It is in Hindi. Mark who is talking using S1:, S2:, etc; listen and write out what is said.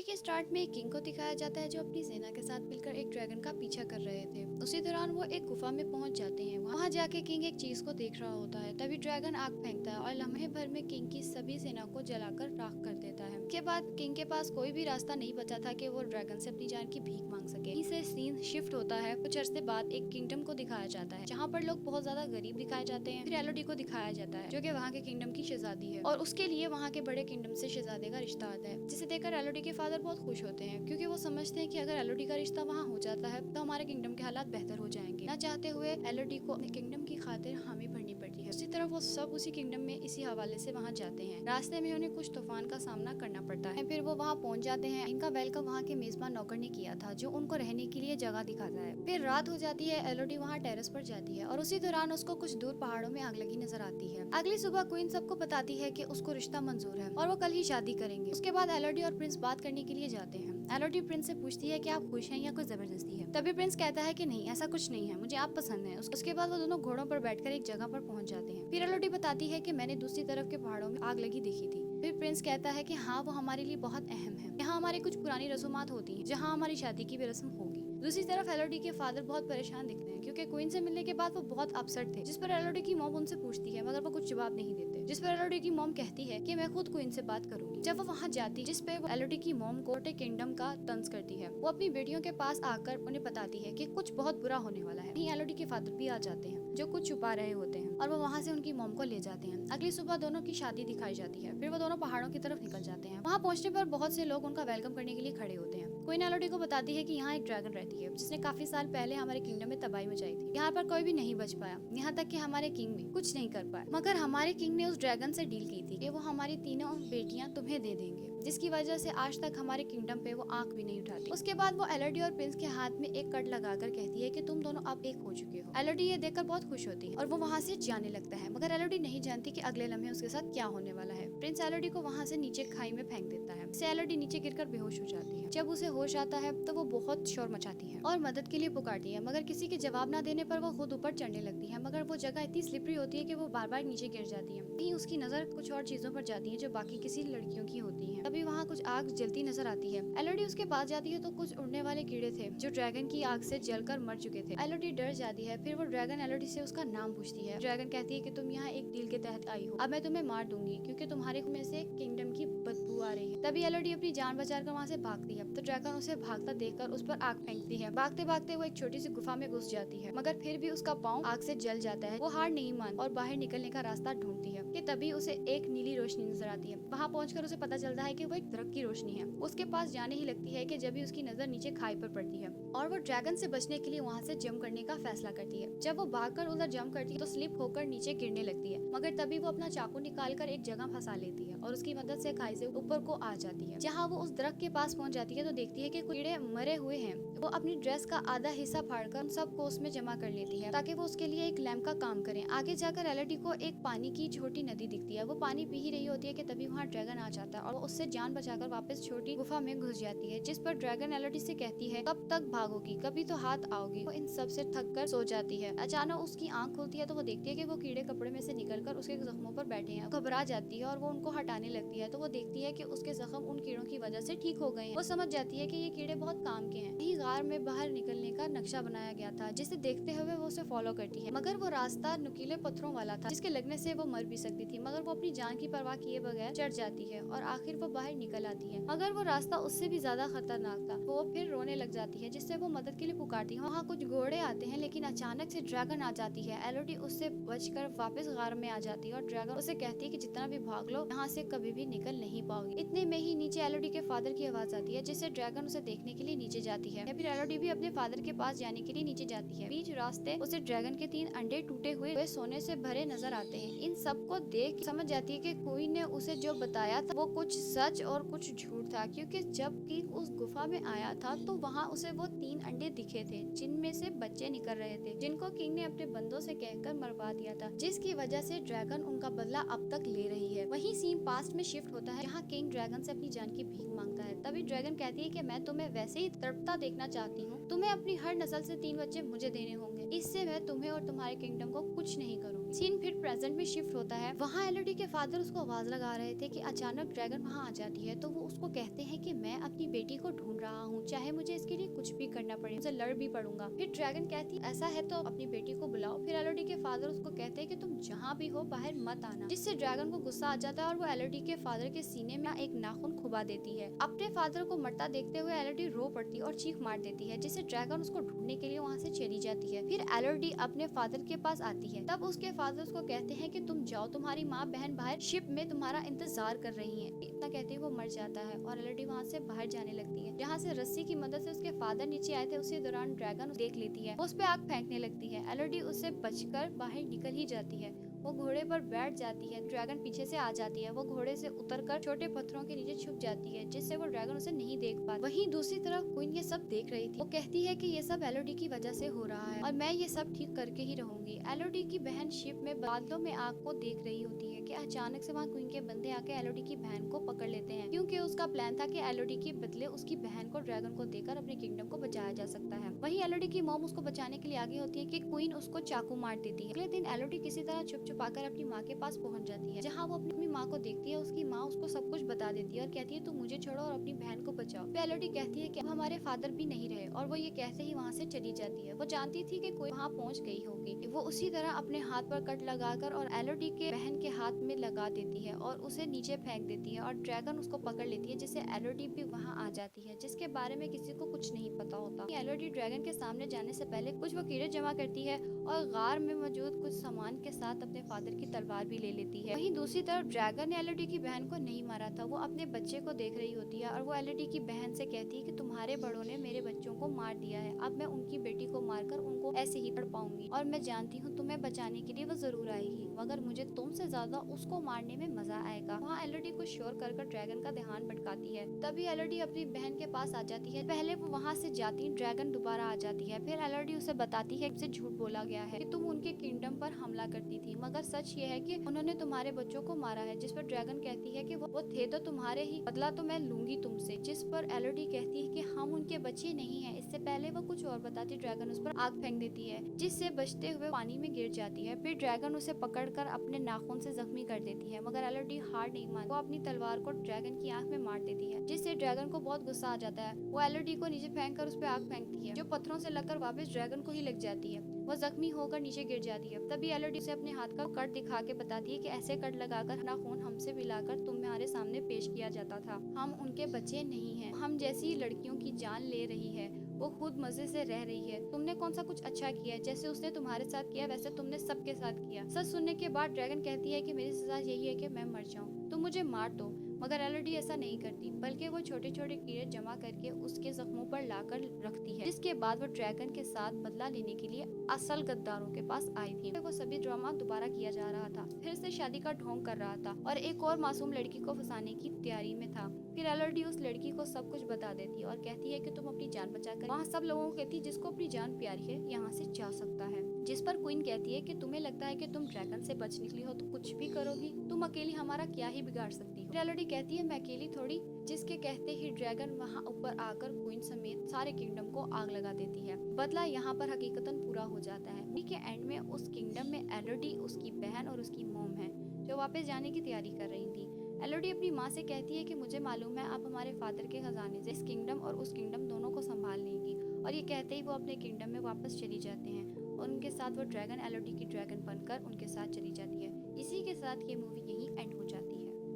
S1: मूवी के स्टार्ट में किंग को दिखाया जाता है जो अपनी सेना के साथ मिलकर एक ड्रैगन का पीछा कर रहे थे। उसी दौरान वो एक गुफा में पहुंच जाते हैं। वहां जाके किंग एक चीज को देख रहा होता है, तभी ड्रैगन आग फेंकता है और लम्हे भर में किंग की सभी सेना को जलाकर राख कर देता है। उसके बाद किंग के पास कोई भी रास्ता नहीं बचा था कि वो ड्रैगन से अपनी जान की भीख मांग सके। इसे सीन शिफ्ट होता है। कुछ अरसे बाद एक किंगडम को दिखाया जाता है जहाँ पर लोग बहुत ज्यादा गरीब दिखाए जाते हैं। फिर एलोडी को दिखाया जाता है जो कि वहाँ के किंगडम की शहजादी है और उसके लिए वहाँ के बड़े किंगडम से शहजादे का रिश्ता आता है, जिसे देखकर एलोडी के फादर बहुत खुश होते हैं क्योंकि वो समझते हैं कि अगर एलोडी का रिश्ता वहाँ हो जाता है तो हमारे किंगडम के हालात बेहतर हो जाएंगे। न चाहते हुए एलोडी को अपने किंगडम की खातिर हामी भरनी पड़ती है। उसी तरह वो सब उसी किंगडम में इसी हवाले से वहाँ जाते हैं। रास्ते में उन्हें कुछ तूफान का सामना करना पड़ता है। फिर वो वहाँ पहुँच जाते हैं। इनका वेलकम वहाँ के मेजबान नौकर ने किया था जो उनको रहने के लिए जगह दिखाता है। फिर रात हो जाती है। एलोडी वहाँ टेरेस पर जाती है और उसी दौरान उसको कुछ दूर पहाड़ों में आग लगी नजर आती है। अगली सुबह क्वीन सबको बताती है कि उसको रिश्ता मंजूर है और वो कल ही शादी करेंगे। उसके बाद एलोडी और प्रिंस बात करने के लिए जाते हैं। एलोडी प्रिंस से पूछती है कि आप खुश हैं या कोई जबरदस्ती है। तभी प्रिंस कहता है कि नहीं, ऐसा कुछ नहीं है, मुझे आप पसंद है। उसके बाद वो दोनों घोड़ों पर बैठकर एक जगह पर पहुंच जाते हैं। फिर एलोडी बताती है कि मैंने दूसरी तरफ के पहाड़ों में आग लगी देखी थी। फिर प्रिंस कहता है कि हाँ, वो हमारे लिए बहुत अहम है। यहाँ हमारी कुछ पुरानी रसूमात होती हैं जहाँ हमारी शादी की भी रस्म होगी। दूसरी तरफ एलोडी के फादर बहुत परेशान दिखते हैं क्योंकि क्वीन से मिलने के बाद वो बहुत अपसेट थे। जिस पर एलोडी की मॉम उनसे पूछती है मगर वो कुछ जवाब नहीं देते। जिस पर एलोडी की मॉम कहती है कि मैं खुद क्वीन से बात करूंगी। जब वो वहाँ जाती, जिस पे एलोडी की मॉम कोटे किंगडम का तंज करती है, वो अपनी बेटियों के पास आकर उन्हें बताती है कि कुछ बहुत बुरा होने वाला है। वहीं एलोडी के फादर भी आ जाते हैं जो कुछ छुपा रहे होते हैं और वो वहाँ से उनकी मॉम को ले जाते हैं। अगली सुबह दोनों की शादी दिखाई जाती है। फिर वो दोनों पहाड़ों की तरफ निकल जाते हैं। वहाँ पहुँचने पर बहुत से लोग उनका वेलकम करने के लिए खड़े होते हैं। क्वीन एलोडी को बताती है कि यहाँ एक ड्रैगन रहती है जिसने काफी साल पहले हमारे किंगडम में तबाही मचाई थी। यहाँ पर कोई भी नहीं बच पाया, यहाँ तक कि हमारे किंग भी कुछ नहीं कर पाए। मगर हमारे किंग ने उस ड्रैगन से डील की थी कि वो हमारी तीनों बेटियां तुम्हें दे देंगे, जिसकी वजह से आज तक हमारे किंगडम पे वो आंख भी नहीं उठाती। उसके बाद वो एलोडी और प्रिंस के हाथ में एक कट लगाकर कहती है कि तुम दोनों अब एक हो चुके हो। एलोडी ये देखकर बहुत खुश होती है और वो वहाँ से जाने लगता है। मगर एलोडी नहीं जानती कि अगले लम्हे उसके साथ क्या होने वाला है। प्रिंस एलोडी को वहाँ से नीचे खाई में फेंक देता है। इससे एलोडी नीचे गिरकर बेहोश हो जाती है। जब उसे होश आता है तो वो बहुत शोर मचाती है और मदद के लिए पुकारती है, मगर किसी के जवाब न देने पर वो खुद ऊपर चढ़ने लगती है। मगर वो जगह इतनी स्लिपरी होती है कि वो बार बार नीचे गिर जाती है। वहीं उसकी नजर कुछ और चीजों पर जाती है जो बाकी किसी लड़कियों की होती है। तभी वहाँ कुछ आग जलती नजर आती है। एलोडी उसके पास जाती है तो कुछ उड़ने वाले कीड़े थे जो ड्रैगन की आग से जलकर मर चुके थे। एलोडी डर जाती है। फिर वो ड्रैगन एलोडी से उसका नाम पूछती है। ड्रैगन कहती है कि तुम यहाँ एक डील के तहत आई हो, अब मैं तुम्हें मार दूंगी क्योंकि तुम्हारे में से किंगडम की बदबू आ रही है। तभी एलोडी अपनी जान बचाकर वहाँ से भागती है तो ड्रैगन उसे भागता देखकर उस पर आग फेंकती है। भागते भागते वो एक छोटी सी गुफा में घुस जाती है, मगर फिर भी उसका पाँव आग से जल जाता है। वो हार नहीं मान और बाहर निकलने का रास्ता ढूंढती है कि तभी उसे एक नीली रोशनी नजर आती है। वहाँ पहुंचकर उसे पता चलता है कि वो एक दरख्त की रोशनी है। उसके पास जाने ही लगती है कि जब भी उसकी नजर नीचे खाई पर पड़ती है और वो ड्रैगन से बचने के लिए वहाँ से जंप करने का फैसला करती है। जब वो भागकर उधर जंप करती है तो स्लिप होकर नीचे गिरने लगती है, मगर तभी वो अपना चाकू निकालकर एक जगह फंसा लेती है और उसकी मदद से खाई से ऊपर को आ जाती है। जहाँ वो उस दरख्त के पास पहुँच जाती है तो देखती है कि कीड़े मरे हुए हैं। वो अपनी ड्रेस का आधा हिस्सा फाड़कर उन सबको उसमें जमा कर लेती है ताकि वो उसके लिए एक लैंप का काम करे। आगे जाकर एलोडी को एक पानी की छोटी नदी दिखती है। वो पानी पी ही रही होती है कि तभी वहाँ ड्रैगन आ जाता है और वो उससे जान बचाकर वापस छोटी गुफा में घुस जाती है। जिस पर ड्रैगन एलोडी से कहती है कब तक भागोगी, कभी तो हाथ आओगी। वो इन सब से थक कर सो जाती है। अचानक उसकी आंख खुलती है तो वो देखती है कि वो कीड़े कपड़े में से निकलकर उसके जख्मों पर बैठे हैं। घबरा जाती है और वो उनको हटाने लगती है तो वो देखती है कि उसके जख्म उन कीड़ों की वजह से ठीक हो गए हैं। वो समझ जाती है कि ये कीड़े बहुत काम के हैं। यही गार में बाहर निकलने का नक्शा बनाया गया था जिसे देखते हुए वो उसे फॉलो करती है, मगर वो रास्ता नुकीले पत्थरों वाला था जिसके लगने से वो मर भी सकती थी। मगर वो अपनी जान की परवाह किए बगैर चढ़ जाती है और आखिर वो बाहर निकल आती है, मगर वो रास्ता उससे भी ज्यादा खतरनाक था। वो फिर रोने लग जाती है जिससे वो मदद के लिए पुकारती है। वहाँ कुछ घोड़े आते हैं लेकिन अचानक से ड्रैगन आ जाती है। एलोडी उससे बचकर वापस गार में आ जाती है और ड्रैगन उसे कहती है कि जितना भी भाग लो यहाँ से कभी भी निकल नहीं पाओगे। इतने में ही नीचे एलोडी के फादर की आवाज आती है जिससे ड्रैगन उसे देखने के लिए नीचे जाती है। फिर एलोडी भी अपने फादर के पास जाने के लिए नीचे जाती है। बीच रास्ते उसे ड्रैगन के 3 अंडे टूटे हुए सोने से भरे नजर आते हैं। इन सबको देख समझ जाती है कि कोई ने उसे जो बताया था वो कुछ सच और कुछ झूठ था, क्योंकि जब किंग उस गुफा में आया था तो वहाँ उसे वो 3 अंडे दिखे थे जिनमें से बच्चे निकल रहे थे, जिनको किंग ने अपने बंदों से कहकर मरवा दिया था, जिसकी वजह से ड्रैगन उनका बदला अब तक ले रही है। वही सीन पास्ट में शिफ्ट होता है जहाँ किंग ड्रैगन से अपनी जान की भीख मांगता है। तभी ड्रैगन कहती है कि मैं तुम्हें वैसे ही तड़पता देखना चाहती हूँ, तुम्हें अपनी हर नस्ल से 3 बच्चे मुझे देने होंगे। इससे मैं तुम्हें और तुम्हारे किंगडम को कुछ नहीं करूंगी। सीन फिर प्रेजेंट में शिफ्ट होता है। वहाँ एलोडी के फादर उसको आवाज लगा रहे थे कि अचानक ड्रैगन वहाँ आ जाती है, तो वो उसको कहते हैं कि मैं अपनी बेटी को ढूंढ रहा हूँ, चाहे मुझे इसके लिए कुछ भी करना पड़े, मुझे लड़ भी पड़ूंगा। फिर ड्रैगन कहती है ऐसा है तो अपनी बेटी को बुलाओ। फिर एलोडी के फादर उसको कहते हैं कि तुम जहाँ भी हो बाहर मत आना, जिससे ड्रैगन को गुस्सा आ जाता है और वो एलोडी के फादर के सीने में एक नाखून खुबा देती है। अपने फादर को मरता देखते हुए एलोडी रो पड़ती और चीख मार देती है, जिससे ड्रैगन उसको ढूंढने के लिए वहाँ से चली जाती है। फिर एलोडी अपने फादर के पास आती है, तब उसके फादर उसको कहते हैं कि तुम जाओ, तुम्हारी माँ बहन बाहर शिप में तुम्हारा इंतजार कर रही है। इतना कहते हुए वो मर जाता है और एलोडी वहाँ से बाहर जाने लगती है। जहाँ से रस्सी की मदद से उसके फादर नीचे आए थे, उसी दौरान ड्रैगन देख लेती है, उस पे आग फेंकने लगती है। एलोडी उससे बचकर बाहर निकल ही जाती है। वो घोड़े पर बैठ जाती है, ड्रैगन पीछे से आ जाती है। वो घोड़े से उतरकर छोटे पत्थरों के नीचे छुप जाती है, जिससे वो ड्रैगन उसे नहीं देख पाता। वहीं दूसरी तरफ क्वीन ये सब देख रही थी। वो कहती है कि ये सब एलोडी की वजह से हो रहा है और मैं ये सब ठीक करके ही रहूंगी। एलोडी की बहन शिप में बादलों में आग को देख रही होती है कि अचानक से वहाँ क्वीन के बंदे आके एलोडी की बहन को पकड़ लेते हैं, क्योंकि उसका प्लान था कि एलोडी के बदले उसकी बहन को ड्रैगन को देकर अपने किंगडम को बचाया जा सकता है। वहीं एलोडी की मॉम उसको बचाने के लिए आगे होती है कि क्वीन उसको चाकू मार देती है। अगले दिन एलोडी किसी तरह छुप छुपाकर अपनी माँ के पास पहुंच जाती है, जहाँ वो अपनी माँ को देखती है। उसकी माँ उसको सब कुछ बता देती है और कहती है तुम मुझे छोड़ो और अपनी बहन को बचाओ। फिर एलोडी कहती है कि अब हमारे फादर भी नहीं रहे, और वो ये कहते ही वहाँ से चली जाती है। वो जानती थी कि कोई वहाँ पहुँच गई होगी। वो उसी तरह अपने हाथ पर कट लगाकर और एलोडी के बहन के हाथ में लगा देती है और उसे नीचे फेंक देती है, और ड्रैगन उसको पकड़ लेती है, जिससे एलोडी भी वहाँ आ जाती है, जिसके बारे में किसी को कुछ नहीं पता होता। एलोडी ड्रैगन के सामने जाने से पहले कुछ वकीलें जमा करती है और गार में मौजूद कुछ सामान के साथ अपने फादर की तलवार भी ले लेती है। वहीं दूसरी तरफ ड्रैगन ने एलोडी की बहन को नहीं मारा था। वो अपने बच्चे को देख रही होती है और वो एलोडी की बहन से कहती है कि तुम्हारे बड़ों ने मेरे बच्चों को मार दिया है, अब मैं उनकी बेटी को मारकर उनको ऐसे ही तड़ पाऊंगी, और मैं जानती हूँ तुम्हें बचाने के लिए वो जरूर आएगी, मगर मुझे तुमसे ज्यादा उसको मारने में मजा आएगा। वहाँ एलोडी को शोर कर ड्रैगन का ध्यान भटकाती है। तभी एलोडी अपनी बहन के पास आ जाती है। पहले वो वहाँ से जाती, ड्रैगन दोबारा आ जाती है। फिर एलोडी उसे बताती है कि झूठ बोला गया है कि तुम उनके किंगडम पर हमला करती थी, मगर सच ये है कि उन्होंने तुम्हारे बच्चों को मारा है। जिस पर ड्रैगन कहती है कि वो थे तो तुम्हारे ही, बदला तो मैं लूंगी तुमसे। जिस पर एलोडी कहती है कि हम उनके बच्चे नहीं हैं। इससे पहले वो कुछ और बताती, ड्रैगन उस पर आग फेंक देती है, जिससे बचते हुए पानी में गिर जाती है। फिर ड्रैगन उसे पकड़कर अपने नाखून से जख्मी कर देती है, मगर एलोडी हार नहीं मानती। वो अपनी तलवार को ड्रैगन की आंख में मार देती है, जिससे ड्रैगन को बहुत गुस्सा आ जाता है। वो एलोडी को नीचे फेंक कर उस पर आग फेंकती है, जो पत्थरों से लगकर वापस ड्रैगन को ही लग जाती है। वो जख्मी होकर नीचे गिर जाती है। तभी एलोडी उसे अपने हाथ का कट दिखा के बताती है कि ऐसे कट लगाकर नाखून हमसे मिलाकर तुम्हारे सामने पेश किया जाता था। हम उनके बच्चे नहीं हैं। हम जैसी लड़कियों की जान ले रही है, वो खुद मजे से रह रही है। तुमने कौन सा कुछ अच्छा किया है? जैसे उसने तुम्हारे साथ किया वैसे तुमने सबके साथ किया। सच सुनने के बाद ड्रैगन कहती है कि मेरी सजा यही है कि मैं मर जाऊं, तुम मुझे मार दो। मगर एलोडी ऐसा नहीं करती, बल्कि वो छोटे छोटे कीड़े जमा करके उसके जख्मों पर लाकर रखती है। जिसके बाद वो ड्रैगन के साथ बदला लेने के लिए असल गद्दारों के पास आई थी। वो सभी ड्रामा दोबारा किया जा रहा था, फिर से शादी का ढोंग कर रहा था और एक और मासूम लड़की को फंसाने की तैयारी में था। फिर एलोडी उस लड़की को सब कुछ बता देती है और कहती है कि तुम अपनी जान बचाकर वहाँ सब लोगों को कहती है जिसको अपनी जान प्यारी है यहाँ से जा सकता है। जिस पर क्वीन कहती है कि तुम्हें लगता है कि तुम ड्रैगन से बच निकली हो तो कुछ भी करोगी, तुम अकेली हमारा क्या ही बिगाड़ सकती हो। एलोडी कहती है मैं अकेली थोड़ी, जिसके कहते ही ड्रैगन वहाँ ऊपर आकर क्वीन समेत सारे किंगडम को आग लगा देती है। बदला यहाँ पर हकीकतन पूरा हो जाता है। मूवी के एंड में उस किंगडम में एलोडी, उसकी बहन और उसकी मॉम है, जो वापस जाने की तैयारी कर रही थी। एलोडी अपनी माँ से कहती है कि मुझे मालूम है आप हमारे फादर के खजाने से इस किंगडम और उस किंगडम दोनों को संभाल लेंगी, और ये कहते ही वो अपने किंगडम में वापस चली जाते हैं और उनके साथ वो ड्रैगन एलोडी की ड्रैगन बनकर उनके साथ चली जाती है। इसी के साथ ये मूवी यहीं एंड हो जाती है।